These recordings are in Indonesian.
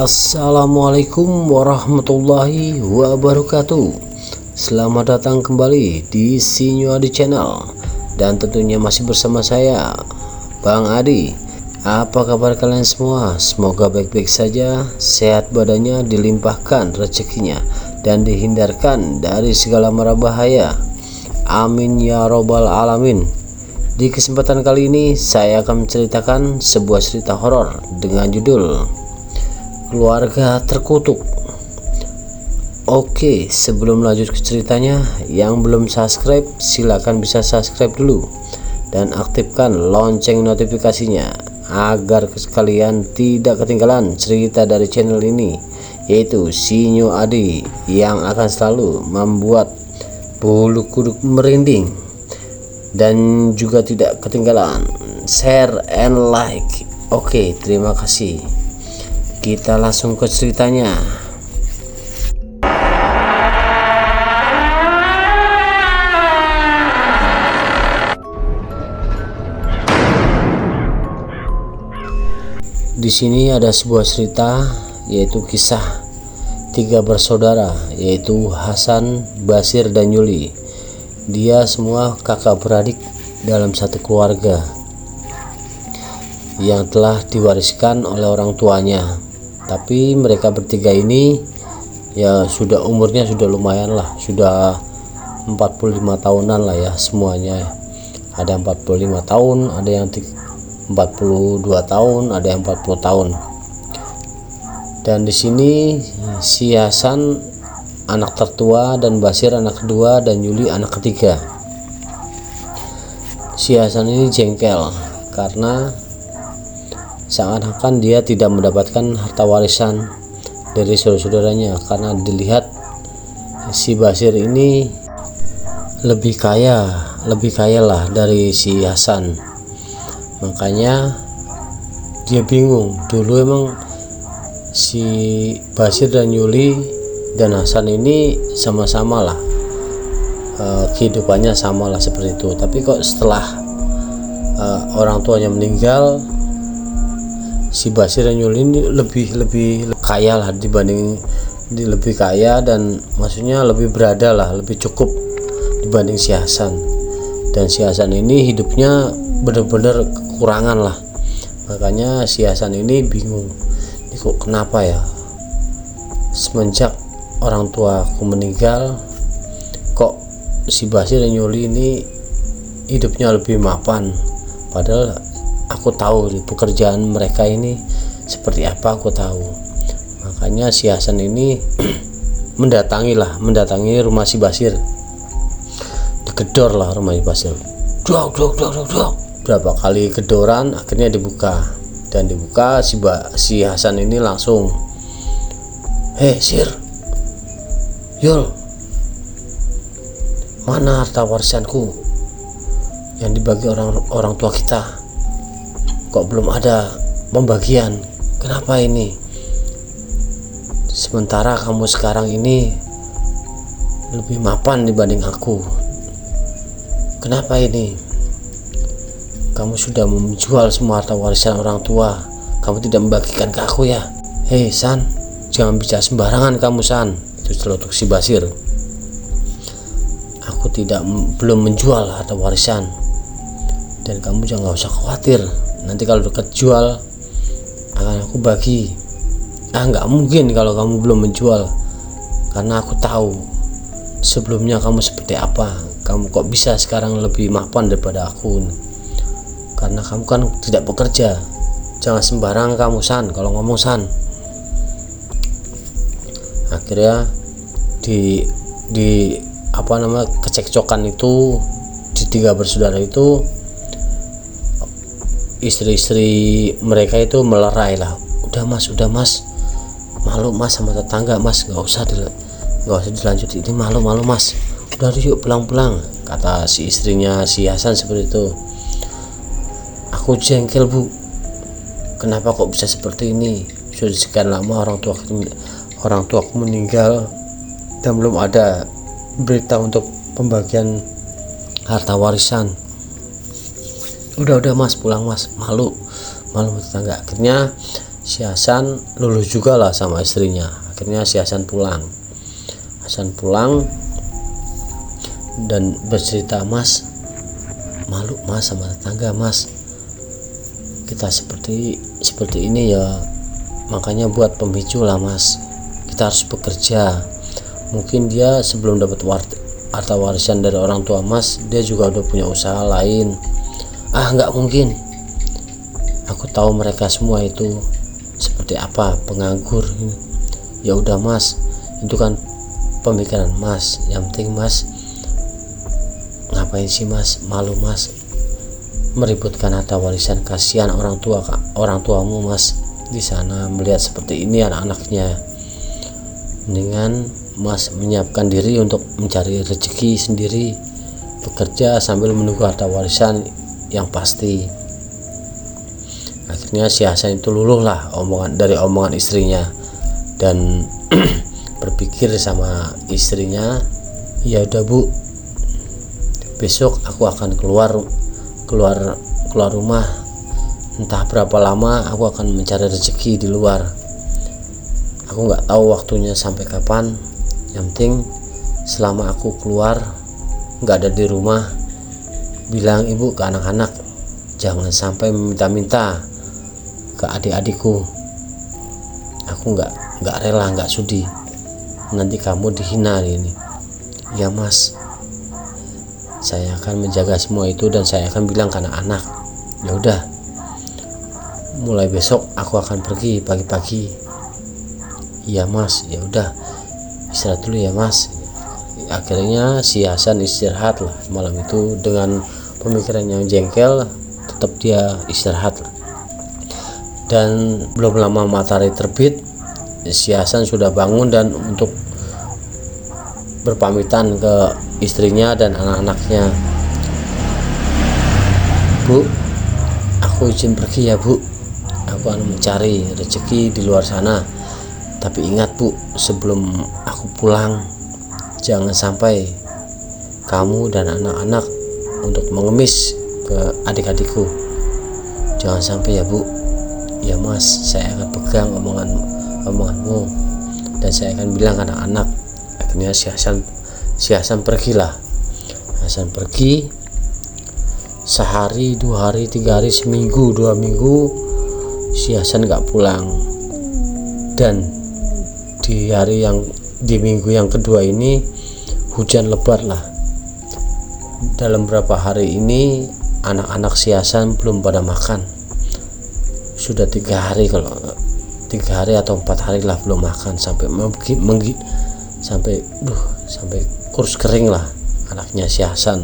Assalamualaikum warahmatullahi wabarakatuh. Selamat datang kembali di Sinyo Adi Channel, dan tentunya masih bersama saya, Bang Adi. Apa kabar kalian semua? Semoga baik-baik saja, sehat badannya, dilimpahkan rezekinya, dan dihindarkan dari segala mara bahaya. Amin ya robbal alamin. Di kesempatan kali ini saya akan menceritakan sebuah cerita horor dengan judul Keluarga Terkutuk. Oke, sebelum lanjut ke ceritanya, yang belum subscribe silahkan bisa subscribe dulu dan aktifkan lonceng notifikasinya agar kalian tidak ketinggalan cerita dari channel ini, yaitu Sinyo Adi, yang akan selalu membuat bulu kuduk merinding. Dan juga tidak ketinggalan share and like. Oke, terima kasih. Kita langsung ke ceritanya. Di sini ada sebuah cerita, yaitu kisah tiga bersaudara, yaitu Hasan, Basir, dan Yuli. Dia semua kakak beradik dalam satu keluarga yang telah diwariskan oleh orang tuanya. Tapi mereka bertiga ini ya sudah umurnya sudah lumayan lah, sudah 45 tahunan lah ya semuanya. Ada 45 tahun, ada yang 42 tahun, ada yang 40 tahun. Dan di sini si Hasan anak tertua, dan Basir anak kedua, dan Yuli anak ketiga. Si Hasan ini jengkel karena seakan-akan dia tidak mendapatkan harta warisan dari saudara-saudaranya, karena dilihat si Basir ini lebih kaya lah dari si Hasan. Makanya dia bingung. Dulu emang si Basir dan Yuli dan Hasan ini sama-sama lah kehidupannya sama lah seperti itu. Tapi kok setelah orang tuanya meninggal, si Basir dan Yuli ini lebih kaya lah lebih kaya, dan maksudnya lebih berada lah, lebih cukup dibanding si Hasan. Dan si Hasan ini hidupnya benar-benar kekurangan lah. Makanya si Hasan ini bingung, ini kok kenapa ya, semenjak orang tua aku meninggal kok si Basir dan Yuli ini hidupnya lebih mapan, padahal aku tahu pekerjaan mereka ini seperti apa, aku tahu. Makanya si Hasan ini mendatangi rumah si Basir. Digedor lah rumah si Basir. Dok. Berapa kali gedoran, akhirnya dibuka. Dan dibuka, si Hasan ini langsung, "Hei Sir, Yul, mana harta warisanku yang dibagi orang tua kita? Kok belum ada pembagian? Kenapa ini? Sementara kamu sekarang ini lebih mapan dibanding aku. Kenapa ini? Kamu sudah menjual semua harta warisan orang tua. Kamu tidak membagikan ke aku ya? Hei San, jangan bicara sembarangan kamu San." Itu celotuk si Basir. "Aku belum menjual harta warisan, dan kamu jangan usah khawatir. Nanti kalau dekat jual akan aku bagi." "Nggak mungkin kalau kamu belum menjual, karena aku tahu sebelumnya kamu seperti apa, kamu kok bisa sekarang lebih mapan daripada aku, karena kamu kan tidak bekerja. Jangan sembarang kamu San kalau ngomong San. Akhirnya di kecekcokan itu di tiga bersaudara itu, istri-istri mereka itu melerai lah. Udah mas, malu mas sama tetangga mas, nggak usah dilanjut, ini malu mas, udah yuk pulang, kata si istrinya si Hasan seperti itu. Aku jengkel bu, kenapa kok bisa seperti ini? Sudah sekian lama orang tuaku meninggal dan belum ada berita untuk pembagian harta warisan. Udah mas, pulang mas, malu tetangga. Akhirnya si Hasan luluh juga lah sama istrinya. Akhirnya si Hasan pulang dan bercerita, mas, malu mas sama tetangga mas, kita seperti ini ya, makanya buat pemicu lah mas, kita harus bekerja. Mungkin dia sebelum dapat harta warisan dari orang tua mas, dia juga udah punya usaha lain. Nggak mungkin, aku tahu mereka semua itu seperti apa, penganggur. Ya udah mas, itu kan pemikiran mas, yang penting mas, ngapain sih mas, malu mas meributkan harta warisan, kasihan orang tuamu mas di sana melihat seperti ini anak-anaknya. Mendingan mas menyiapkan diri untuk mencari rezeki sendiri, bekerja sambil menunggu harta warisan yang pasti. Akhirnya si Hasan itu luluh lah omongan istrinya dan berpikir sama istrinya, ya udah bu, besok aku akan keluar rumah, entah berapa lama aku akan mencari rezeki di luar. Aku nggak tahu waktunya sampai kapan, yang penting selama aku keluar nggak ada di rumah, bilang ibu ke anak-anak jangan sampai meminta-minta ke adik-adikku. Aku nggak rela, nggak sudi, nanti kamu dihina ini. Ya mas, saya akan menjaga semua itu dan saya akan bilang ke anak-anak. Ya udah, mulai besok aku akan pergi pagi-pagi. Iya mas, ya udah istirahat dulu ya mas. Akhirnya si Hasan istirahat lah malam itu dengan pemikiran yang jengkel, tetap dia istirahat lah. Dan belum lama matahari terbit, si Hasan sudah bangun dan untuk berpamitan ke istrinya dan anak-anaknya. Bu, aku izin pergi ya bu, aku akan mencari rezeki di luar sana. Tapi ingat bu, sebelum aku pulang jangan sampai kamu dan anak-anak untuk mengemis ke adik-adikku. Jangan sampai ya bu. Ya mas, saya akan pegang omonganmu dan saya akan bilang ke anak-anak. Akhirnya si Hasan pergilah. Hasan pergi sehari, 2 hari, 3 hari, seminggu, 2 minggu si Hasan nggak pulang. Dan di minggu yang kedua ini hujan lebat lah. Dalam beberapa hari ini anak-anak si Hasan belum pada makan. Sudah 3 hari atau 4 hari lah belum makan, sampai sampai kurus kering lah anaknya si Hasan.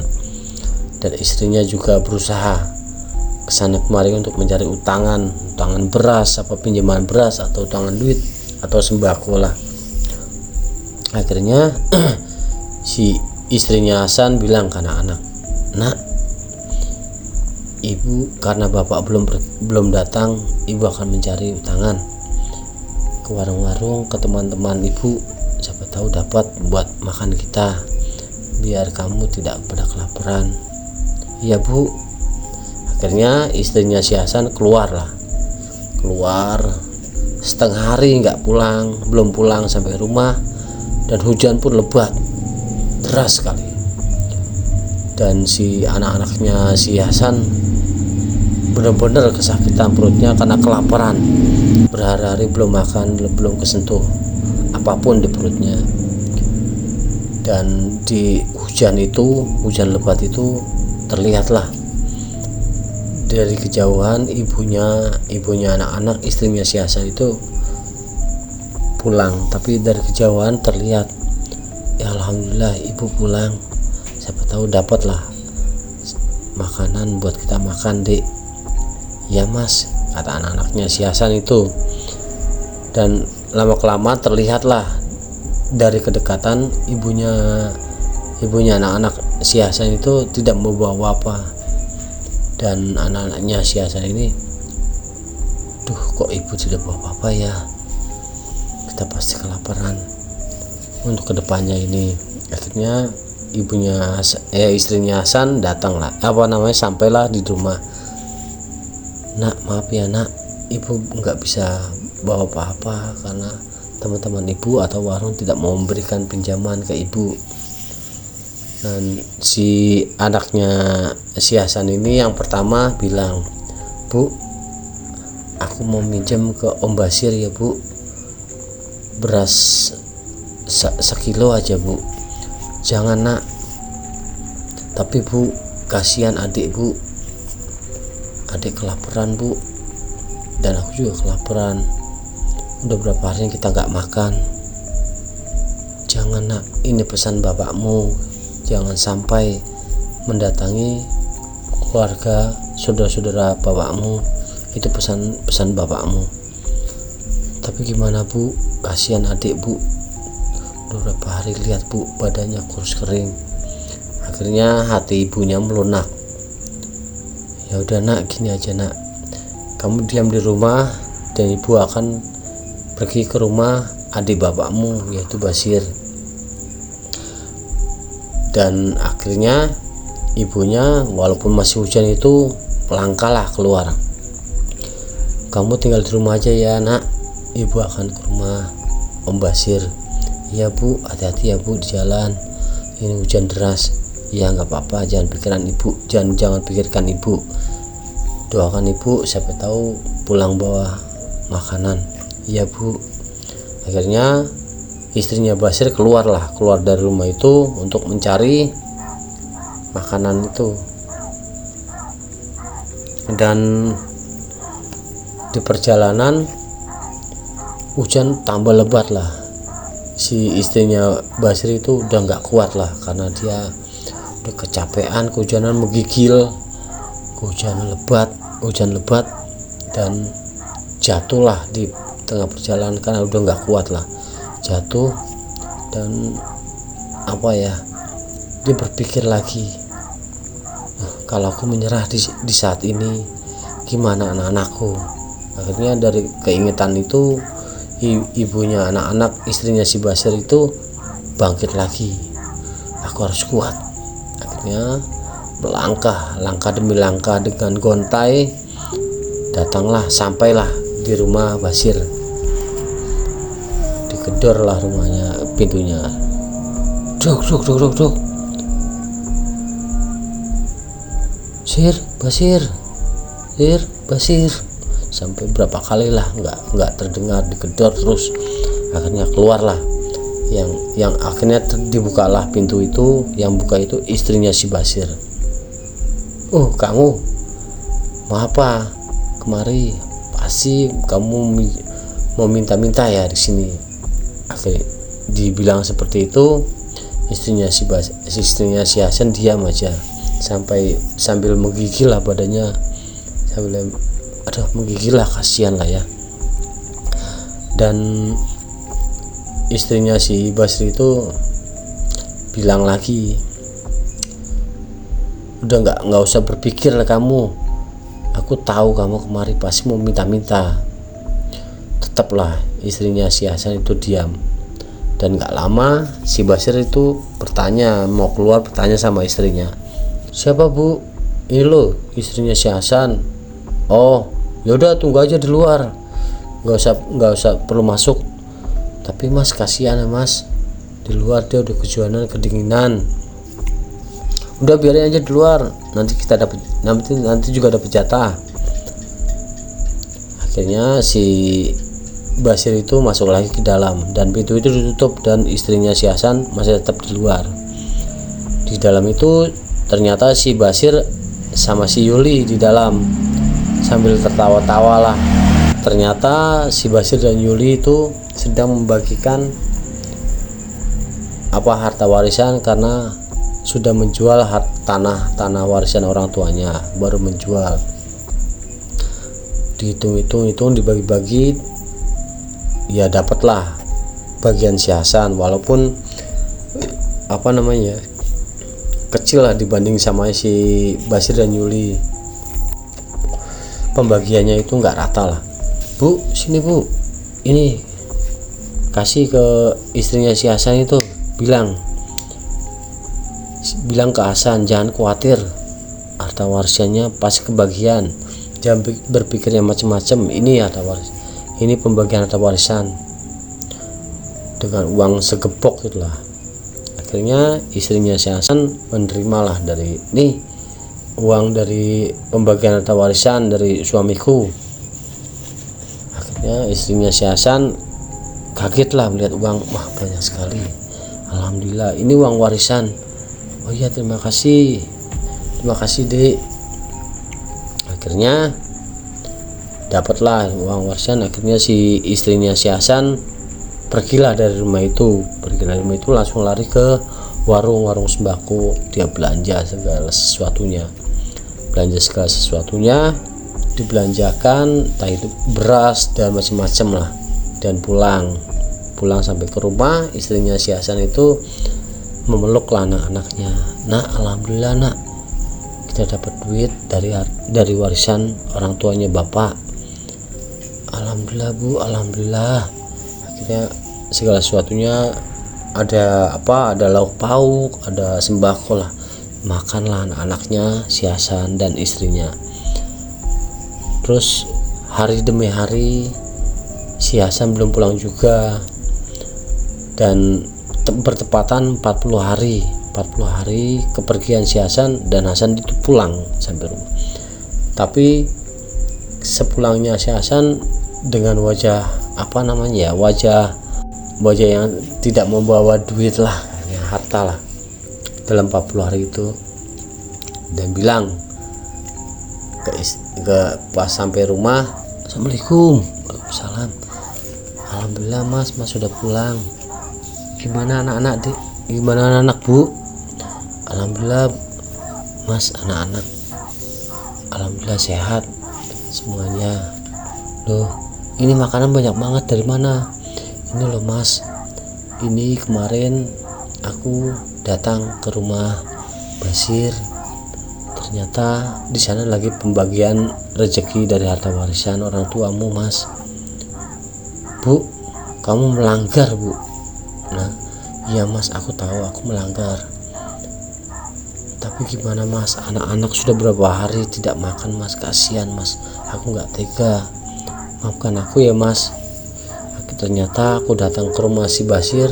Dan istrinya juga berusaha kesana kemari untuk mencari utangan beras, pinjaman beras atau utangan duit atau sembako lah. Akhirnya si istrinya Hasan bilang ke anak-anak, nak, ibu karena bapak belum datang, ibu akan mencari utangan ke warung-warung, ke teman-teman ibu, siapa tahu dapat buat makan kita, biar kamu tidak pada kelaparan. Iya bu. Akhirnya istrinya si Hasan keluar setengah hari belum pulang sampai rumah, dan hujan pun lebat deras sekali. Dan si anak-anaknya si Hasan benar-benar kesakitan perutnya karena kelaparan, berhari-hari belum makan, belum kesentuh apapun di perutnya. Dan di hujan lebat itu terlihatlah dari kejauhan ibunya anak-anak, istrinya si Hasan itu pulang. Tapi dari kejauhan terlihat, ya alhamdulillah ibu pulang, siapa tahu dapatlah makanan buat kita makan, Dek. Ya Mas, kata anak-anaknya si Hasan itu. Dan lama-kelamaan terlihatlah dari kedekatan ibunya anak-anak si Hasan itu tidak membawa apa. Dan anak-anaknya si Hasan ini, duh kok ibu tidak bawa apa ya, kita pasti kelaparan untuk kedepannya ini. Akhirnya istrinya Hasan datanglah, sampailah di rumah. Nak, maaf ya nak, ibu nggak bisa bawa apa-apa karena teman-teman ibu atau warung tidak mau memberikan pinjaman ke ibu. Dan si anaknya si Hasan ini yang pertama bilang, Bu, aku mau minjem ke Om Basir ya Bu, beras sekilo aja Bu. Jangan nak, tapi Bu, kasihan adik Bu, adik kelaparan Bu, dan aku juga kelaparan, udah berapa hari kita nggak makan. Jangan nak, ini pesan bapakmu, jangan sampai mendatangi keluarga saudara-saudara bapakmu, itu pesan bapakmu. Tapi gimana Bu, kasihan adik Bu, beberapa hari lihat Bu badannya kurus kering. Akhirnya hati ibunya melunak. Ya udah nak, gini aja nak, kamu diam di rumah dan ibu akan pergi ke rumah adik bapakmu yaitu Basir. Dan akhirnya ibunya walaupun masih hujan itu melangkahlah keluar. Kamu tinggal di rumah aja ya nak, ibu akan ke rumah Om Basir. Iya Bu, hati-hati ya Bu di jalan, ini hujan deras. Ya nggak apa-apa, jangan pikirkan ibu, doakan ibu, siapa tahu pulang bawa makanan. Iya Bu. Akhirnya istrinya Basir keluar dari rumah itu untuk mencari makanan itu. Dan di perjalanan hujan tambah lebat lah. Si istrinya Basir itu udah nggak kuat lah karena dia udah kecapean, kehujanan menggigil, hujan lebat, dan jatuhlah di tengah perjalanan karena udah nggak kuat lah, jatuh. Dan dia berpikir lagi, kalau aku menyerah di saat ini gimana anak-anakku. Akhirnya dari keingetan itu ibunya anak-anak, istrinya si Basir itu bangkit lagi, aku harus kuat. Akhirnya langkah demi langkah dengan gontai sampailah di rumah Basir. Digedorlah rumahnya, pintunya, duk. Basir, sampai berapa kali lah nggak terdengar, digedor terus. Akhirnya keluarlah, yang akhirnya dibukalah pintu itu. Yang buka itu istrinya si Basir. Oh kamu mau apa kemari, pasti kamu mau minta-minta ya di sini. Akhirnya dibilang seperti itu, istrinya si Hasan diam aja sambil menggigil lah badannya, menggigil lah, kasihan lah ya. Dan istrinya si Basri itu bilang lagi, udah nggak usah berpikir lah kamu, aku tahu kamu kemari pasti mau minta-minta. Tetaplah istrinya si Hasan itu diam. Dan nggak lama si Basir itu mau keluar bertanya sama istrinya, siapa Bu? Ini loh istrinya si Hasan. Oh yaudah, tunggu aja di luar, nggak usah perlu masuk. Tapi Mas, kasihan ya Mas, di luar dia udah kehujanan, kedinginan. Udah biarin aja di luar, nanti juga dapat jatah. Akhirnya si Basir itu masuk lagi ke dalam dan pintu itu ditutup dan istrinya si Hasan masih tetap di luar. Di dalam itu ternyata si Basir sama si Yuli di dalam sambil tertawa-tawa lah. Ternyata si Basir dan Yuli itu sedang membagikan harta warisan karena sudah menjual tanah warisan orang tuanya, baru menjual. Dihitung-hitung dibagi-bagi, ya dapatlah bagian si Hasan, walaupun kecil lah dibanding sama si Basir dan Yuli. Pembagiannya itu nggak rata lah. Bu, sini bu, ini kasih ke istrinya si Hasan itu, bilang ke Hasan jangan khawatir, harta warisannya pasti kebagian, jangan berpikir yang macam-macam, ini pembagian harta warisan dengan uang segepok itulah. Akhirnya istrinya si Hasan menerimalah dari uang dari pembagian harta warisan dari suamiku. Akhirnya istrinya si Hasan kagetlah melihat uang, wah banyak sekali, alhamdulillah ini uang warisan. Oh iya, terima kasih dek. Akhirnya dapatlah uang warisan. Akhirnya si istrinya si Hasan pergilah dari rumah itu. Langsung lari ke warung sembako. Dia belanja segala sesuatunya, dibelanjakan, entah itu beras dan macam-macam lah. Dan pulang sampai ke rumah, istrinya si Hasan itu memeluklah anak-anaknya. Nak, alhamdulillah nak, kita dapat duit dari warisan orang tuanya bapak. Alhamdulillah bu, alhamdulillah. Akhirnya segala sesuatunya ada lauk pauk, ada sembako lah, makanlah anak-anaknya si Hasan dan istrinya. Terus hari demi hari si Hasan belum pulang juga, dan bertepatan 40 hari kepergian si Hasan, dan Hasan itu pulang sampai rumah. Tapi sepulangnya si Hasan dengan wajah wajah yang tidak membawa duit lah, harta lah, dalam 40 hari itu. Dan bilang ke pas sampai rumah, assalamualaikum. Waalaikumsalam. Alhamdulillah mas sudah pulang. Gimana anak-anak dek? Gimana anak bu? Alhamdulillah mas, anak-anak alhamdulillah sehat semuanya. Loh, ini makanan banyak banget, dari mana? Ini loh mas, ini kemarin aku datang ke rumah Basir, ternyata di sana lagi pembagian rezeki dari harta warisan orang tuamu mas. Bu, kamu melanggar bu. Nah, iya mas, aku tahu aku melanggar. Tapi gimana mas, anak-anak sudah berapa hari tidak makan mas, kasihan mas, aku nggak tega, maafkan aku ya mas. Ternyata aku datang ke rumah si Basir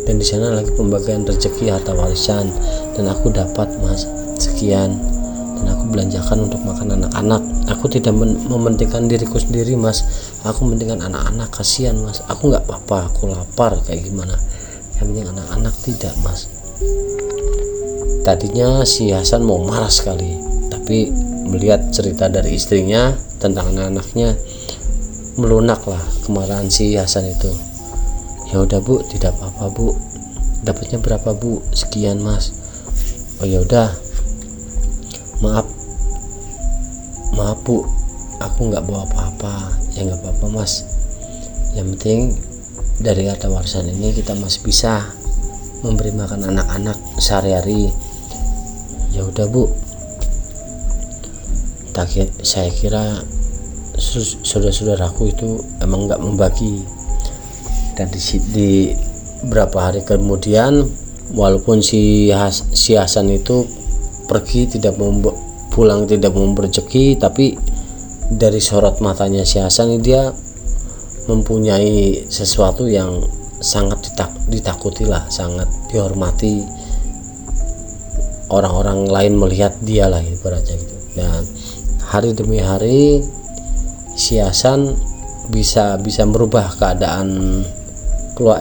dan di sana lagi pembagian rezeki harta warisan, dan aku dapat mas sekian, dan aku belanjakan untuk makan anak-anak. Aku tidak mementingkan diriku sendiri mas, aku mementingkan anak-anak, kasihan mas. Aku nggak apa-apa, aku lapar kayak gimana, yang penting anak-anak tidak mas. Tadinya si Hasan mau marah sekali, tapi melihat cerita dari istrinya tentang anak-anaknya, melunaklah kemarahan si Hasan itu. Ya udah bu, tidak apa-apa bu, dapatnya berapa bu? Sekian mas. Oh ya udah, maaf bu, aku nggak bawa apa-apa. Ya nggak apa-apa mas, yang penting dari harta warisan ini kita masih bisa memberi makan anak-anak sehari-hari. Ya udah bu, saya kira saudara-saudaraku itu emang nggak membagi. Dan di beberapa hari kemudian, walaupun si Hasan itu pergi tidak mau pulang, tidak mau berrezeki, tapi dari sorot matanya si Hasan dia mempunyai sesuatu yang sangat ditakuti lah, sangat dihormati. Orang-orang lain melihat dia lah ibaratnya gitu. Dan hari demi hari si Hasan bisa merubah keadaan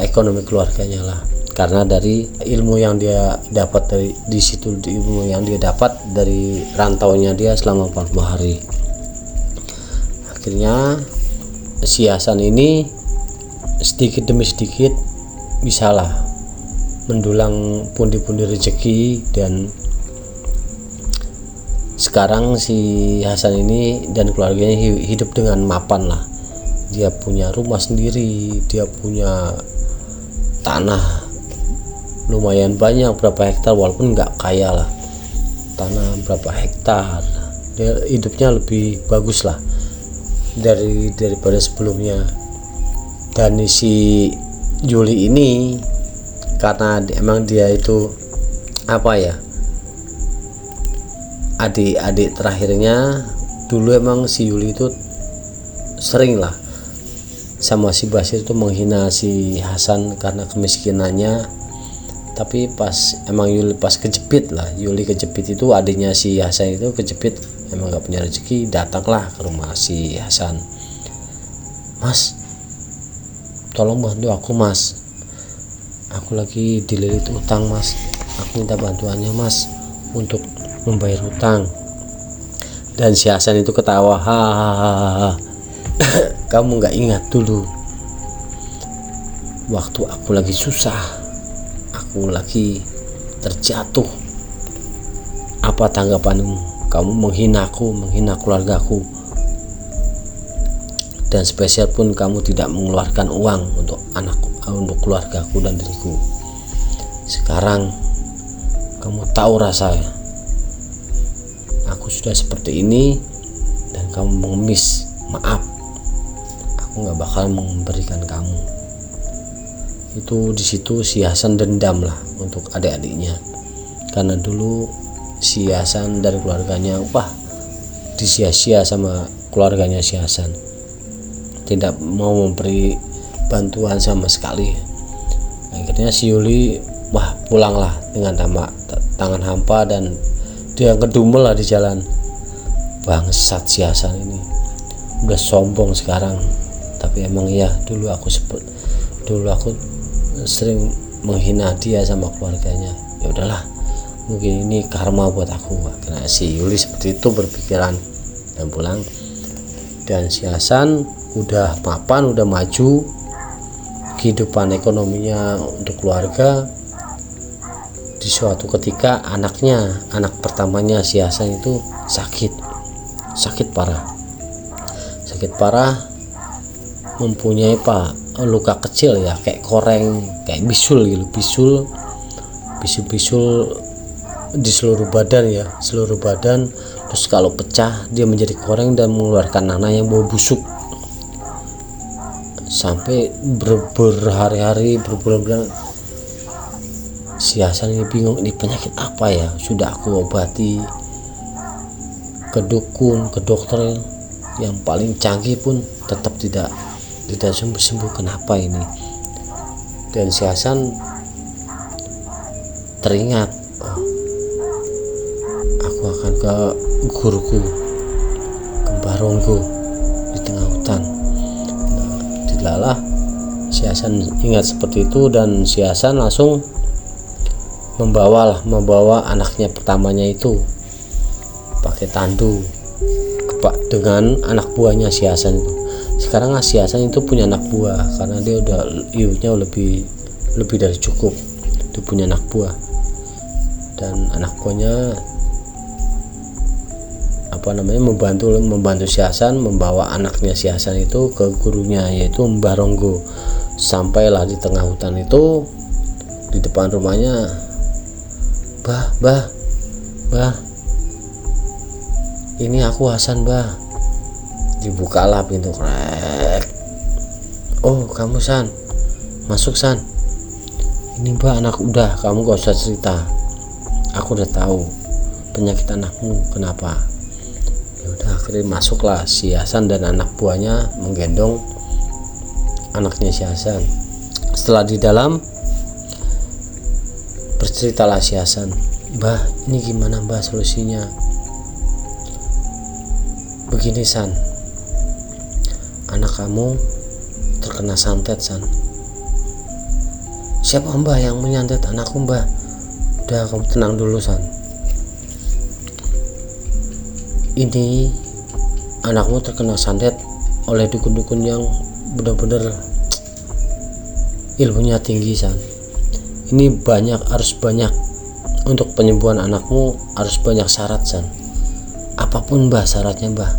ekonomi keluarganya lah, karena dari ilmu yang dia dapat dari di situ, ilmu yang dia dapat dari rantaunya dia selama 40 hari. Akhirnya si Hasan ini sedikit demi sedikit bisalah mendulang pundi-pundi rezeki, dan sekarang si Hasan ini dan keluarganya hidup dengan mapan lah. Dia punya rumah sendiri, dia punya tanah lumayan banyak, berapa hektar, walaupun nggak kaya lah, tanah berapa hektar. Dia hidupnya lebih bagus lah daripada sebelumnya. Dan si Yuli ini karena emang dia itu adik terakhirnya, dulu emang si Yuli itu sering lah sama si Basir itu menghina si Hasan karena kemiskinannya. Tapi pas emang Yuli pas kejepit lah, Yuli kejepit itu, adiknya si Hasan itu kejepit, emang gak punya rezeki, datanglah ke rumah si Hasan. Mas, tolong bantu aku mas, aku lagi dililit utang mas, aku minta bantuannya mas untuk membayar hutang. Dan si Hasan itu ketawa, hahaha. Kamu nggak ingat dulu waktu aku lagi susah, aku lagi terjatuh, apa tanggapanmu? Kamu menghina aku, menghina keluargaku, dan spesial pun kamu tidak mengeluarkan uang untuk anakku, untuk keluargaku dan diriku. Sekarang kamu tahu rasanya aku sudah seperti ini, dan kamu mengemis. Maaf, aku nggak bakal memberikan kamu. Itu di situ si Hasan dendam lah untuk adik-adiknya, karena dulu si Hasan dari keluarganya disia-sia sama keluarganya si Hasan, tidak mau memberi bantuan sama sekali. Akhirnya si Yuli pulanglah dengan tangan hampa, dan dia ngedumel lah di jalan. Bangsat si Hasan ini udah sombong sekarang. Tapi emang ya dulu aku sering menghina dia sama keluarganya. Ya udahlah, mungkin ini karma buat aku. Karena si Yuli seperti itu berpikiran, dan pulang. Dan si Hasan udah mapan, udah maju kehidupan ekonominya untuk keluarga. Di suatu ketika anak pertamanya si Hasan itu sakit parah, mempunyai luka kecil ya, kayak koreng, kayak bisul di seluruh badan. Terus kalau pecah dia menjadi koreng dan mengeluarkan nanah yang bau busuk. Sampai berhari-hari, berbulan-bulan, si Hasan ini bingung, ini penyakit apa ya. Sudah aku obati ke dukun, ke dokter yang paling canggih pun tetap tidak sembuh. Kenapa ini? Dan si Hasan teringat, aku akan ke guruku, ke Baronggo di tengah hutan. Tidaklah si Hasan ingat seperti itu, dan si Hasan langsung membawa anaknya pertamanya itu pakai tandu dengan anak buahnya si Hasan itu. Sekarang si Hasan itu punya anak buah, karena dia udah iunya lebih dari cukup. Dia punya anak buah, dan anak buahnya membantu si Hasan membawa anaknya si Hasan itu ke gurunya, yaitu Mbah Ronggo. Sampailah di tengah hutan itu, di depan rumahnya, Bah, ini aku Hasan, Bah. Dibukalah pintu, krek. Oh, kamu San, masuk San. Ini Mbah, anak udah, kamu gak usah cerita, aku udah tahu penyakit anakmu kenapa. Ya udah, akhirnya masuklah si Hasan dan anak buahnya menggendong anaknya si Hasan. Setelah di dalam, berceritalah si Hasan, Mbah, ini gimana Mbah solusinya? Begini San, anak kamu terkena santet, San. Siapa mbah yang menyantet anakku, mbah? Udah, kamu tenang dulu, San. Ini anakmu terkena santet oleh dukun-dukun yang benar-benar ilmunya tinggi, San. Ini harus banyak untuk penyembuhan anakmu, harus banyak syarat, San. Apapun mbah syaratnya, mbah,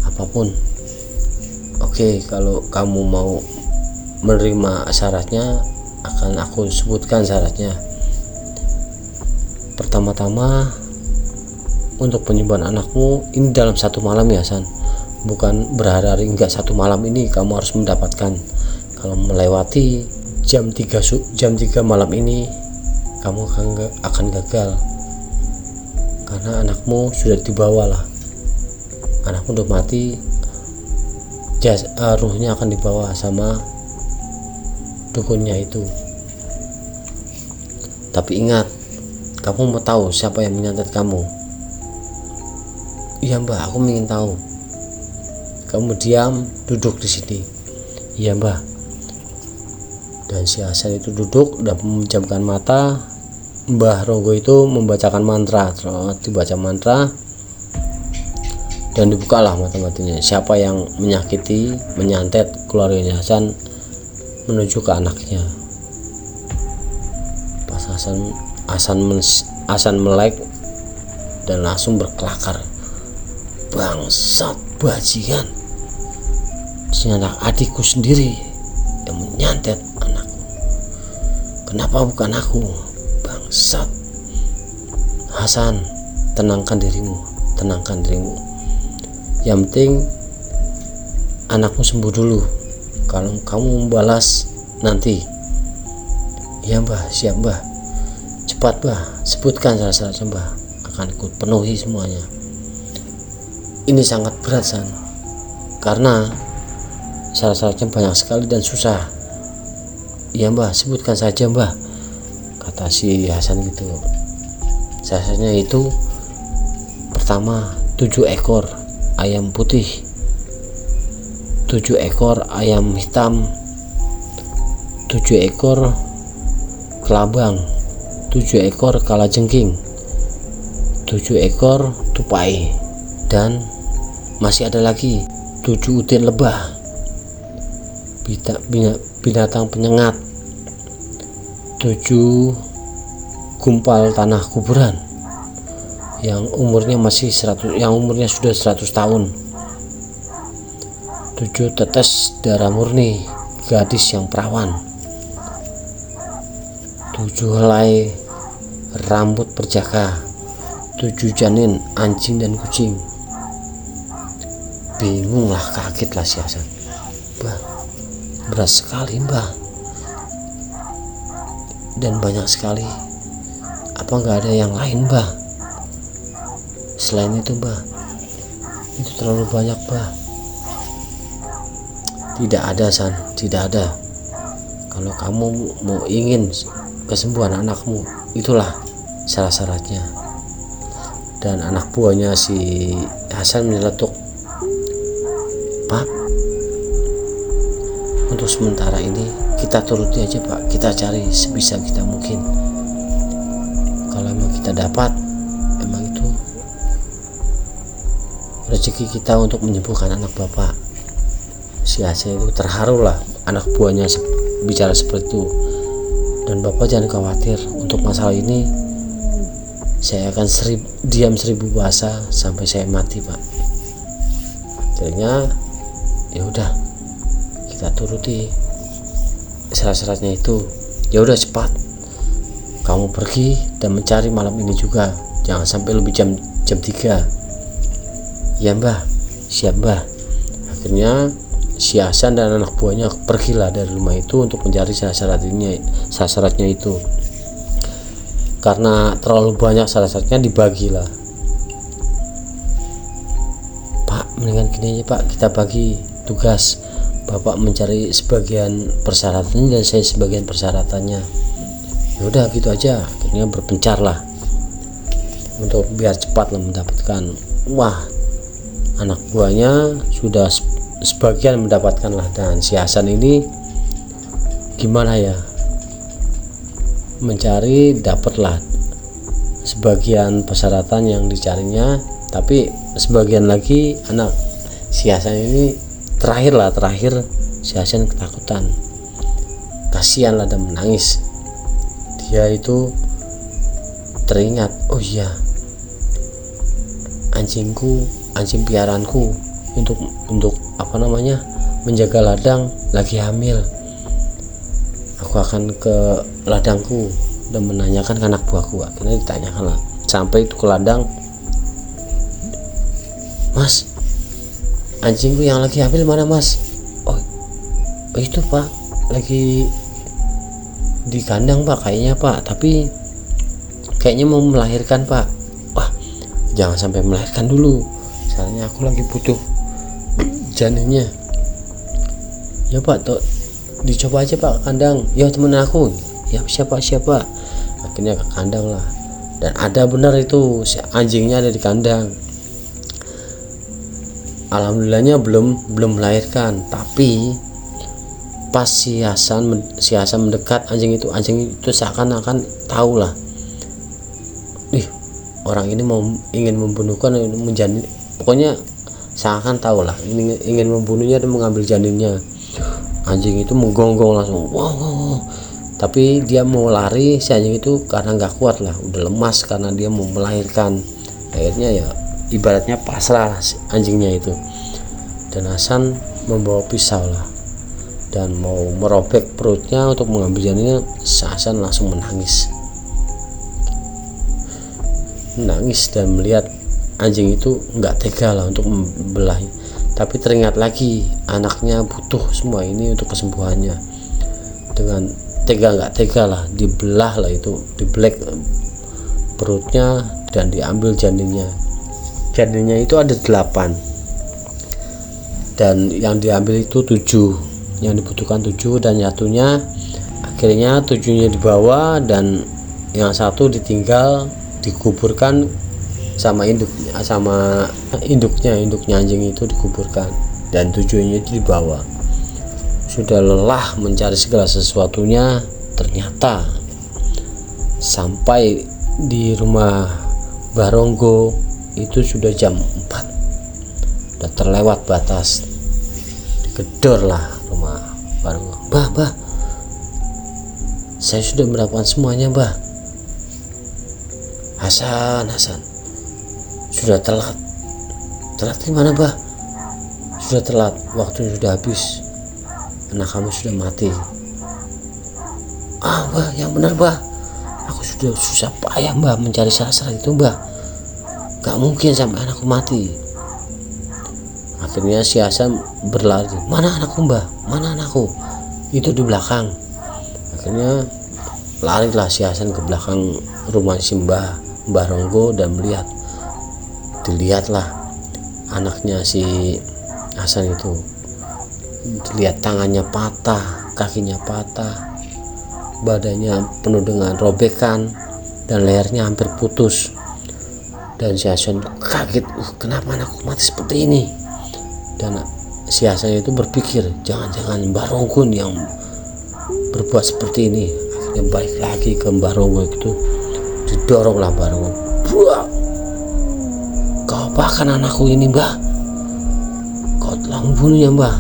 apapun. Oke, kalau kamu mau menerima syaratnya, akan aku sebutkan syaratnya. Pertama-tama, untuk penyembuhan anakmu ini dalam 1 malam ya, San. Bukan berhari-hari, enggak, 1 malam ini kamu harus mendapatkan. Kalau melewati jam 3 malam ini, kamu akan gagal, karena anakmu sudah dibawa lah. Anakmu udah mati, ruhnya akan dibawa sama dukunnya itu. Tapi ingat, kamu mau tahu siapa yang menyantet kamu? Iya mbah, aku ingin tahu. Kamu diam, duduk di sini. Iya mbah. Dan si Hasan itu duduk dan memejamkan mata. Mbah Ronggo itu membacakan mantra. Dibaca mantra dan dibukalah mata-matanya. Siapa yang menyakiti, menyantet keluarganya Hasan menuju ke anaknya. Pas Hasan melek dan langsung berkelakar, bangsat, bajingan, ternyata adikku sendiri yang menyantet anakku. Kenapa bukan aku? Bangsat. Hasan, tenangkan dirimu. Yang penting anakmu sembuh dulu. Kalau kamu membalas nanti. Ya mbah, siap mbah. Cepat mbah, sebutkan syarat-syaratnya mbah. Akan ikut penuhi semuanya. Ini sangat berat, San, karena syarat-syaratnya banyak sekali dan susah. Ya mbah, sebutkan saja mbah, kata si Hasan gitu. Syaratnya itu pertama, 7 ekor ayam putih, 7 ekor ayam hitam, 7 ekor kelabang, 7 ekor kalajengking, 7 ekor tupai, dan masih ada lagi 7 utin lebah, binatang penyengat, 7 gumpal tanah kuburan yang umurnya sudah 100 tahun, 7 tetes darah murni gadis yang perawan, 7 helai rambut perjaka, 7 janin anjing dan kucing. Bingung lah, kaget lah si Hasan. Mbah, berat sekali mbah, dan banyak sekali. Apa nggak ada yang lain mbah selain itu mbah? Itu terlalu banyak mbah. Tidak ada, San, tidak ada. Kalau kamu mau ingin kesembuhan anakmu, itulah syarat-syaratnya. Dan anak buahnya si Hasan menyeletuk, Pak, untuk sementara ini kita turuti aja Pak, kita cari sebisa kita mungkin. Kalau emang kita dapat, emang itu rezeki kita untuk menyembuhkan anak Bapak. Si Hasan itu terharu lah, anak buahnya bicara seperti itu. Dan Bapak jangan khawatir, untuk masalah ini saya akan diam 1000 bahasa sampai saya mati Pak. Akhirnya ya udah, kita turuti syarat-syaratnya itu. Ya udah, cepat kamu pergi dan mencari malam ini juga, jangan sampai lebih jam 3. Ya mbah, siap mbah. Akhirnya si Hasan dan anak buahnya pergilah dari rumah itu untuk mencari syarat-syaratnya itu. Karena terlalu banyak syarat-syaratnya, dibagilah. Pak, mendingan gini aja Pak, kita bagi tugas. Bapak mencari sebagian persyaratannya dan saya sebagian persyaratannya. Ya udah gitu aja. Akhirnya berpencar lah untuk biar cepat lah mendapatkan. Wah, anak buahnya sudah sebagian mendapatkan lah. Dan si Hasan ini gimana ya, mencari, dapatlah sebagian persyaratan yang dicarinya, tapi sebagian lagi anak si Hasan ini terakhir si Hasan ketakutan, kasihan lah dan menangis. Dia itu teringat, oh iya, anjing piaraanku untuk apa namanya, menjaga ladang lagi hamil. Aku akan ke ladangku dan menanyakan ke anak buahku. Akhirnya ditanyakan lah, sampai itu ke ladang, Mas, anjingku yang lagi hamil mana Mas? Oh itu Pak, lagi di kandang Pak, kayaknya Pak, tapi kayaknya mau melahirkan Pak. Wah, jangan sampai melahirkan dulu, soalnya aku lagi butuh janinnya. Ya Pak, tuh dicoba aja Pak kandang. Ya temen aku. Ya siapa. Akhirnya ke kandang lah, dan ada benar itu si anjingnya ada di kandang. Alhamdulillahnya belum melahirkan, tapi pas si Hasan mendekat, anjing itu seakan-akan tahu lah, orang ini ingin membunuhkan, menjanin, pokoknya seakan tahu lah ingin membunuhnya dan mengambil janinnya. Anjing itu menggonggong langsung, wow. Tapi dia mau lari, si anjing itu karena nggak kuat lah, udah lemas karena dia mau melahirkan. Akhirnya ya ibaratnya pasrah si anjingnya itu. Dan Hasan membawa pisau lah dan mau merobek perutnya untuk mengambil janinnya. Hasan langsung menangis dan melihat anjing itu nggak tega lah untuk membelah. Tapi teringat lagi anaknya butuh semua ini untuk kesembuhannya. Dengan nggak tega lah, dibelah lah itu, dibelek perutnya dan diambil janinnya. Janinnya itu ada 8 dan yang diambil itu 7, yang dibutuhkan 7, dan akhirnya 7-nya dibawa dan yang 1 ditinggal, dikuburkan sama induknya anjing itu dikuburkan, dan 7-nya itu dibawa. Sudah lelah mencari segala sesuatunya, ternyata sampai di rumah Baronggo itu sudah jam 4, udah terlewat batas. Digedor lah rumah Baronggo. Bah, saya sudah melakukan semuanya Bah. Hasan, sudah telat gimana Bah? Sudah telat, waktu sudah habis, anak kamu sudah mati. Bah, yang benar Bah, aku sudah susah payah Bah mencari sasaran itu Bah, gak mungkin sampai anakku mati. Akhirnya si Hasan berlari, mana anakku Bah, mana anakku? Itu di belakang. Akhirnya larilah si Hasan ke belakang rumah si Mbah Ronggo dan dilihatlah anaknya si Hasan itu. Dilihat tangannya patah, kakinya patah, badannya penuh dengan robekan, dan lehernya hampir putus. Dan si Hasan kaget, kenapa anakku mati seperti ini? Dan si Hasan itu berpikir, jangan-jangan Mbah Ronggo yang berbuat seperti ini. Akhirnya balik lagi ke Mbah Ronggo itu, didoronglah Mbah Ronggo. Buah, kau apakan anakku ini Mbah? Kau telah membunuhnya Mbah.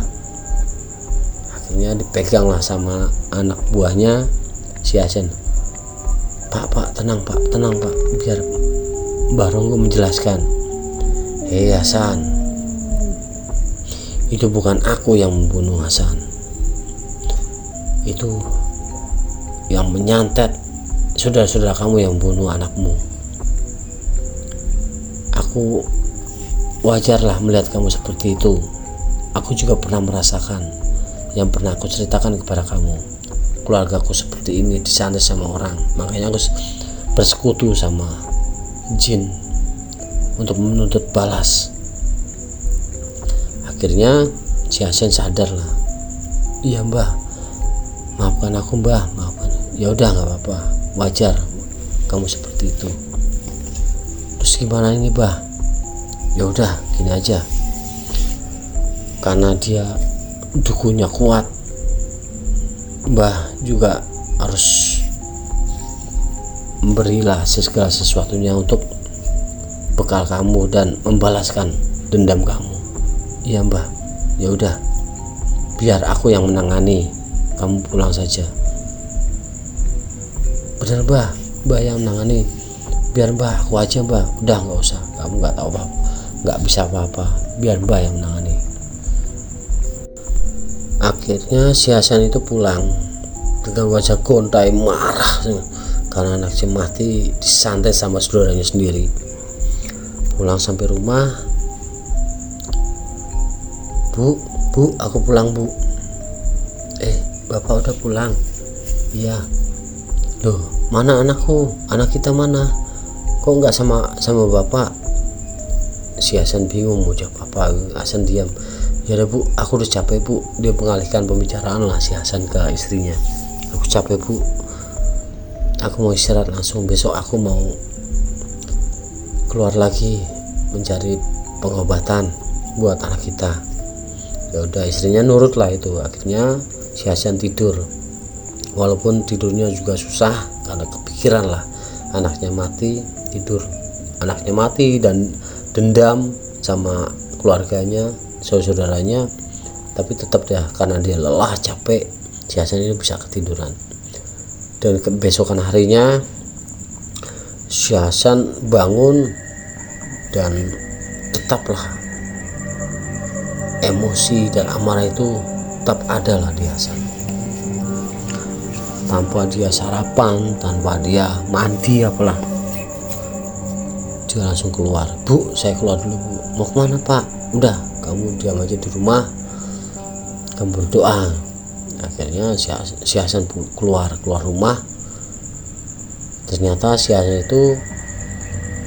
Akhirnya dipeganglah sama anak buahnya si Hasan. Pak, tenang Pak, biar Mbah Ronggo menjelaskan. Hei Hasan, itu bukan aku yang membunuh Hasan, itu yang menyantet saudara-saudara kamu yang membunuh anakmu. Aku wajarlah melihat kamu seperti itu. Aku juga pernah merasakan yang pernah aku ceritakan kepada kamu. Keluargaku seperti ini, disantet sama orang, makanya aku bersekutu sama jin untuk menuntut balas. Akhirnya si Hasan sadar lah, iya Mbah, maafkan aku Mbah, maafkan. Ya udah, nggak apa-apa, wajar kamu seperti itu. Terus gimana ini Mbah? Ya udah, gini aja, karena dia dukunnya kuat, Mbah juga harus memberilah segala sesuatunya untuk bekal kamu dan membalaskan dendam kamu. Iya Mbah, ya udah, biar aku yang menangani, kamu pulang saja. Bener Mbah, Mbah yang menangani, biar Mbah aku aja Mbah, udah nggak usah, kamu nggak tahu apa, nggak bisa apa-apa, biar Mbah yang menangani. Akhirnya si Hasan itu pulang dengan wajah gontai marah karena anaknya mati disantet sama saudaranya sendiri. Pulang sampai rumah, Bu, aku pulang Bu. Bapak udah pulang? Iya. Loh, mana anakku? Anak kita mana? Kok nggak sama bapak? Si Hasan bingung mau jawab apa. Hasan diam. Ya udah Bu, aku udah capek Bu. Dia mengalihkan pembicaraan lah si Hasan ke istrinya. Aku capek Bu, aku mau istirahat langsung, besok aku mau keluar lagi mencari pengobatan buat anak kita. Ya udah, istrinya nurut lah itu. Akhirnya si Hasan tidur, walaupun tidurnya juga susah karena kepikiran lah anaknya mati. Tidur, anaknya mati dan dendam sama keluarganya, saudaranya, tapi tetap ya karena dia lelah capek, si Hasan ini bisa ketiduran. Dan kebesokan harinya si Hasan bangun dan tetaplah emosi dan amarah itu tetap ada lah di Hasan. Tanpa dia sarapan, tanpa dia mandi apalah, dia langsung keluar. Bu, saya keluar dulu Bu. Mau kemana Pak? Udah, kamu diam aja di rumah, kamu berdoa. Akhirnya si Hasan keluar rumah. Ternyata si Hasan itu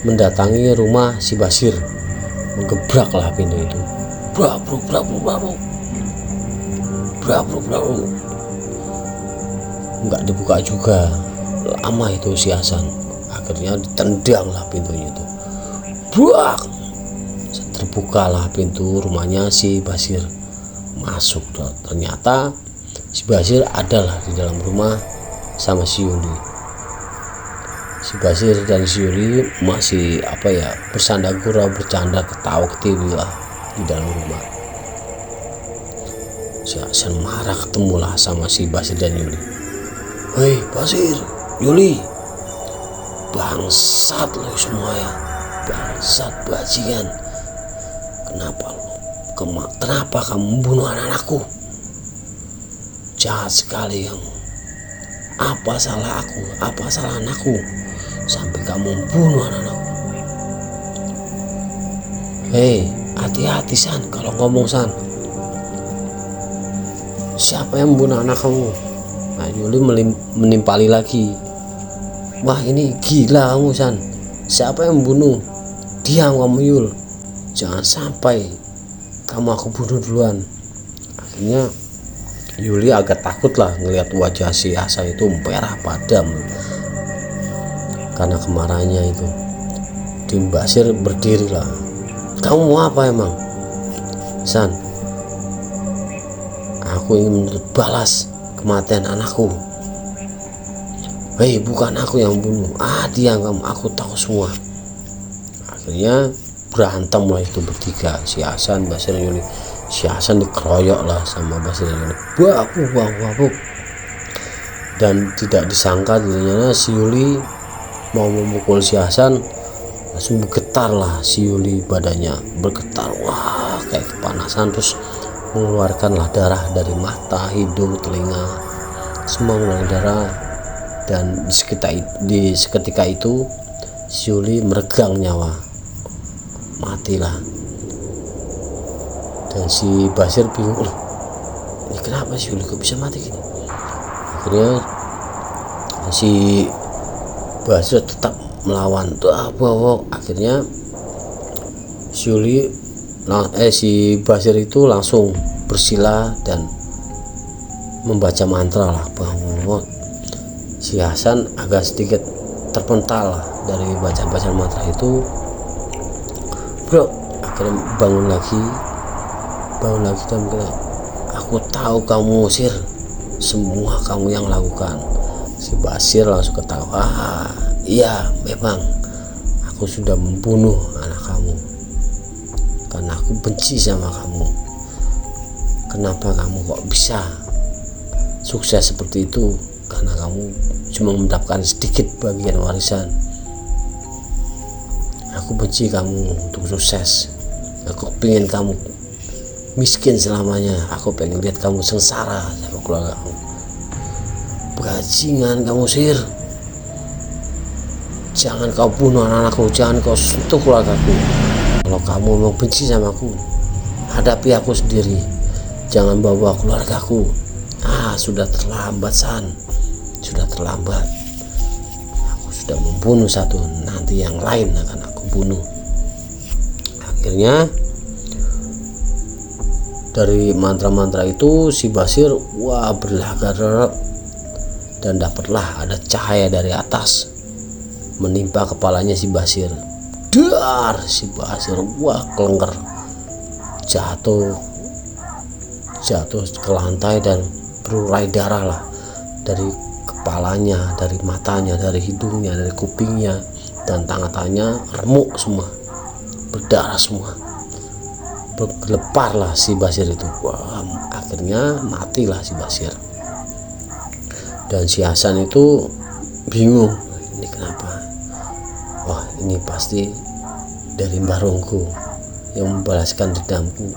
mendatangi rumah si Basir, menggebraklah pintu itu. Brak. Nggak dibuka juga, lama itu si Hasan. Akhirnya ditendanglah pintunya itu. Brak. Terbukalah pintu rumahnya si Basir. Masuk. Ternyata si Basir adalah di dalam rumah sama si Yuli. Si Basir dan si Yuli masih bersanda gurau, bercanda, ketawa ketiwi lah di dalam rumah. Si Hasan marah, ketemulah sama si Basir dan Yuli. Hei Basir, Yuli, bangsat lo semua ya, bangsat bajingan. Kenapa kamu membunuh anak-anakku? Jahat sekali kamu. Apa salah aku? Apa salah anakku sampai kamu membunuh anak-anakku? Hei, hati-hati San kalau ngomong San. Siapa yang membunuh anak kamu? Nah, Yuli menimpali lagi. Wah, ini gila kamu San. Siapa yang membunuh? Diam kamu Yul. Jangan sampai kamu aku bunuh duluan. Akhirnya Yuli agak takut lah ngelihat wajah si Hasan itu merah padam karena kemarahannya itu. Tim Basir berdiri lah. Kamu mau apa emang? San, aku ingin balas kematian anakku. Hei, bukan aku yang bunuh. Dia kamu, aku tahu semua. Akhirnya berantem lah itu bertiga, si Hasan, Basir, dan Yuli. Si Hasan dikeroyok lah sama Basir dan Yuli. Buk. Dan tidak disangka ternyata si Yuli mau memukul si Hasan, langsung bergetar lah si Yuli, badannya bergetar, wah kayak kepanasan, terus mengeluarkanlah darah dari mata, hidung, telinga, semua mengeluarkan darah. Dan di seketika itu si Yuli meregang nyawa, matilah. Dan si Basir bingung, ini kenapa si Yuli kok bisa mati gini? Akhirnya si Basir tetap melawan tuh. Akhirnya si Basir itu langsung bersila dan membaca mantra lah. Bahwa si Hasan agak sedikit terpental lah dari bacaan mantra itu. Akhirnya bangun lagi bangun lagi dan bilang, aku tahu kamu Sir, semua kamu yang lakukan. Si Basir langsung ketawa, iya memang aku sudah membunuh anak kamu karena aku benci sama kamu. Kenapa kamu kok bisa sukses seperti itu? Karena kamu cuma mendapatkan sedikit bagian warisan. Aku benci kamu untuk sukses. Aku pengen kamu miskin selamanya. Aku pengen lihat kamu sengsara sama keluarga kamu. Bajingan kamu Sir, jangan kau bunuh anak-anakku, jangan kau sentuh keluargaku. Kalau kamu memang benci sama aku, hadapi aku sendiri, jangan bawa keluargaku. Sudah terlambat San, sudah terlambat. Aku sudah membunuh satu, nanti yang lain akan aku bunuh. Akhirnya dari mantra-mantra itu si Basir berlagak dan dapatlah ada cahaya dari atas menimpa kepalanya si Basir. Dar, si Basir kelengker, jatuh ke lantai dan berurai darah lah dari kepalanya, dari matanya, dari hidungnya, dari kupingnya, dan tangan-tangannya remuk semua, berdarah semua, bergelepar lah si Basir itu. Akhirnya matilah si Basir. Dan si Hasan itu bingung, ini kenapa? Wah, ini pasti dari Mbah Ronggo yang membalaskan dendamku.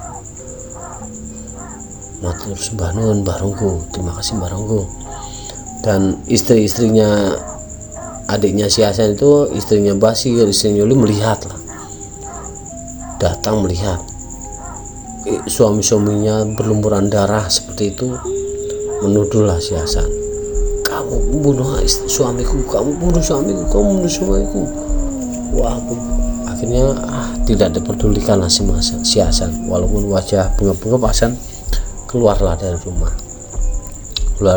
Matur sembah nuwun Mbah Ronggo, terima kasih Mbah Ronggo. Dan istri-istrinya, adiknya si Hasan itu, istrinya Basir, istrinya Yuli melihat lah, datang melihat suami-suaminya berlumuran darah seperti itu, menuduhlah si Hasan, kamu membunuh suamiku, kamu bunuh suamiku, kamu bunuh suamiku. Akhirnya tidak diperdulikan lah si Hasan, walaupun wajah bunga-bunga Hasan keluar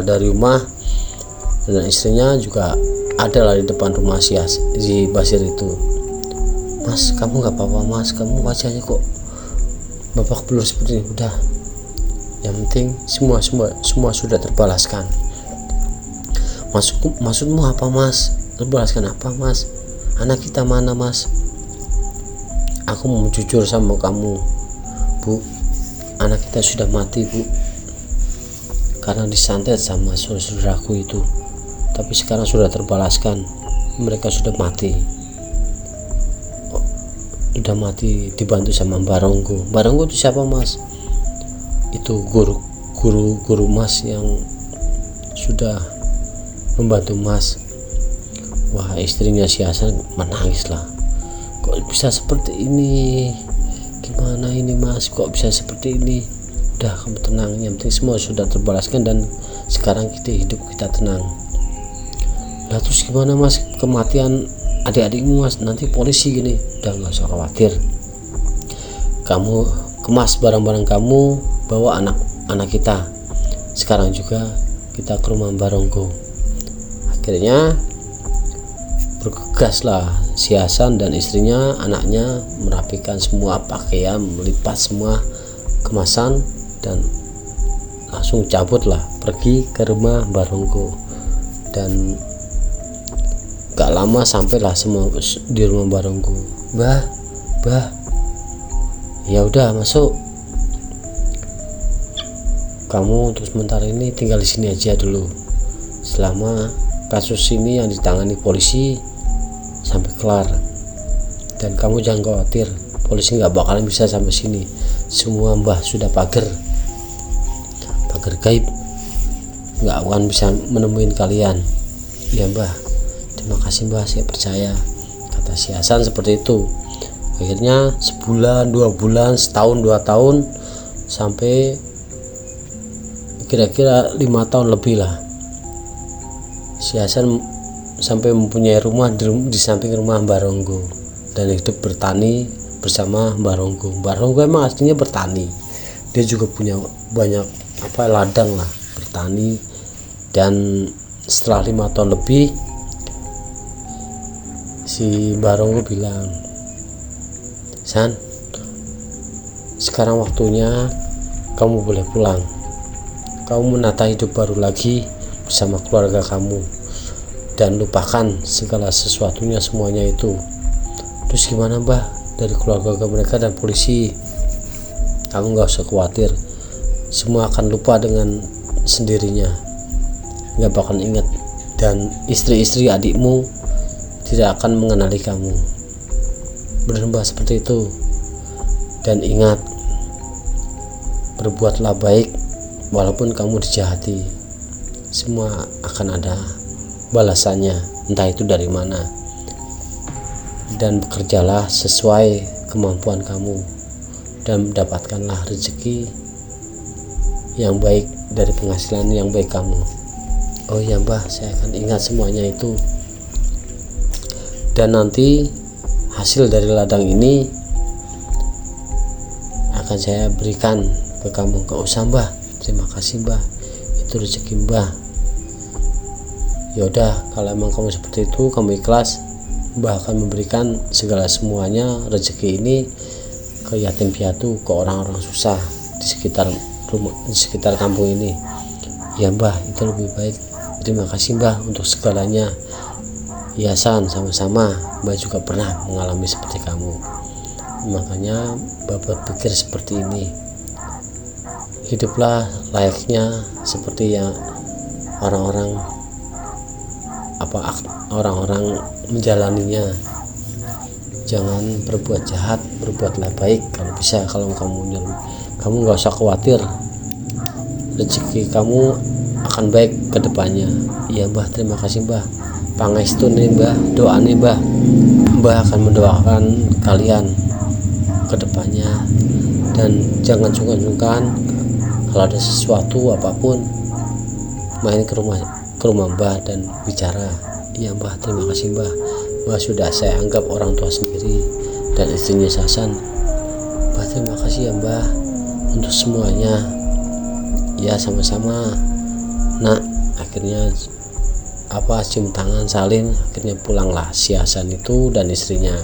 dari rumah dan istrinya juga ada di depan rumah si Basir itu. Mas, kamu nggak apa-apa Mas, kamu wajahnya kok babak belur seperti ini. Udah, yang penting semua sudah terbalaskan. Maksudmu apa Mas? Terbalaskan apa Mas? Anak kita mana Mas? Aku mau jujur sama kamu Bu, anak kita sudah mati Bu, karena disantet sama saudaraku itu. Tapi sekarang sudah terbalaskan, mereka sudah mati. Sudah mati dibantu sama Mbah Ronggo. Mbah Ronggo itu siapa Mas? Itu guru Mas yang sudah membantu Mas. Wah, istrinya si Hasan menangis lah. Kok bisa seperti ini? Gimana ini Mas, kok bisa seperti ini? Udah, kamu tenang, yang penting semua sudah terbalaskan dan sekarang kita tenang. Lah terus gimana Mas, kematian adik-adikmu Mas, nanti polisi gini. Udah, nggak usah khawatir, kamu kemas barang-barang kamu, bawa anak kita. Sekarang juga kita ke rumah Mbah Ronggo. Akhirnya bergegaslah si Hasan dan istrinya, anaknya merapikan semua pakaian, melipat semua kemasan dan langsung cabutlah pergi ke rumah Mbah Ronggo. Dan gak lama sampailah semua di rumah Mbah Ronggo. Mbah, ya udah masuk. Kamu untuk sementara ini tinggal di sini aja dulu, selama kasus ini yang ditangani polisi sampai kelar. Dan kamu jangan khawatir, polisi nggak bakalan bisa sampai sini. Semua Mbah sudah pagar gaib, nggak akan bisa menemuin kalian. Ya Mbah, terima kasih Mbah, saya percaya, kata si Hasan seperti itu. Akhirnya sebulan, 2 bulan, setahun, 2 tahun, sampai kira-kira 5 tahun lebih lah, si Hasan sampai mempunyai rumah di samping rumah Mbah Ronggo dan hidup bertani bersama Mbah Ronggo. Mbah Ronggo emang aslinya bertani, dia juga punya banyak ladang lah, bertani. Dan setelah 5 tahun lebih, si Mbah Ronggo bilang, San, sekarang waktunya kamu boleh pulang. Kamu menata hidup baru lagi bersama keluarga kamu, dan lupakan segala sesuatunya semuanya itu. Terus gimana Mbah dari keluarga mereka dan polisi? Kamu gak usah khawatir, semua akan lupa dengan sendirinya, gak bakal ingat. Dan istri-istri adikmu tidak akan mengenali kamu. Benar Mbah, seperti itu. Dan ingat, berbuatlah baik walaupun kamu dijahati, semua akan ada balasannya, entah itu dari mana. Dan bekerjalah sesuai kemampuan kamu, dan mendapatkanlah rezeki yang baik dari penghasilan yang baik kamu. Oh ya Mbah, saya akan ingat semuanya itu. Dan nanti hasil dari ladang ini akan saya berikan ke kamu. Gak usah Mbah, terima kasih Mbah, itu rezeki Mbah. Yaudah, kalau emang kamu seperti itu, kamu ikhlas, Mbah akan memberikan segala semuanya rezeki ini ke yatim piatu, ke orang-orang susah di sekitar rumah, di sekitar kampung ini. Ya Mbah, itu lebih baik. Terima kasih Mbah untuk segalanya. Ya San, sama-sama. Mbah juga pernah mengalami seperti kamu, makanya Bapak pikir seperti ini. Hiduplah layaknya seperti yang orang-orang menjalaninya. Jangan berbuat jahat, berbuatlah baik kalau bisa. Kalau kamu gak usah khawatir, rezeki kamu akan baik ke depannya. Iya Mbah, terima kasih Mbah. Pangestu nih Mbah, doa nih Mbah. Mbah akan mendoakan kalian ke depannya. Dan jangan sungkan-sungkan kalau ada sesuatu apapun, main ke rumah Mbah dan bicara. Iya Mbah, terima kasih Mbah. Mbah sudah saya anggap orang tua sendiri, dan istrinya Sasan. Mbah, terima kasih ya Mbah untuk semuanya. Ya sama-sama Nak. Akhirnya cium tangan salin. Akhirnya pulanglah si Hasan itu dan istrinya.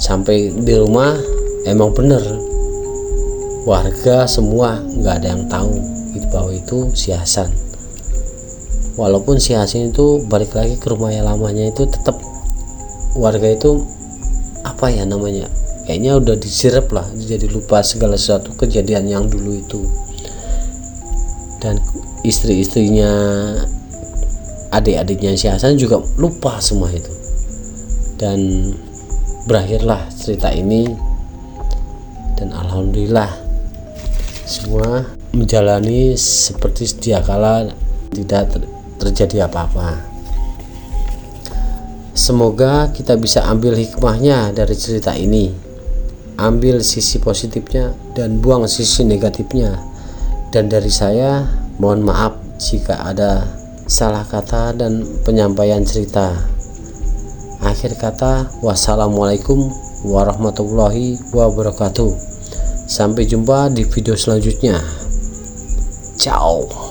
Sampai di rumah emang bener, warga semua nggak ada yang tahu bahwa itu si Hasan. Walaupun si Hasan itu balik lagi ke rumah yang lamanya, itu tetap warga itu kayaknya udah disirep lah, jadi lupa segala sesuatu kejadian yang dulu itu. Dan istri-istrinya, adik-adiknya si Hasan juga lupa semua itu. Dan berakhirlah cerita ini, dan alhamdulillah semua menjalani seperti sedia kala, tidak terjadi apa-apa. Semoga kita bisa ambil hikmahnya dari cerita ini, ambil sisi positifnya dan buang sisi negatifnya. Dan dari saya mohon maaf jika ada salah kata dan penyampaian cerita. Akhir kata, wassalamualaikum warahmatullahi wabarakatuh. Sampai jumpa di video selanjutnya. Ciao.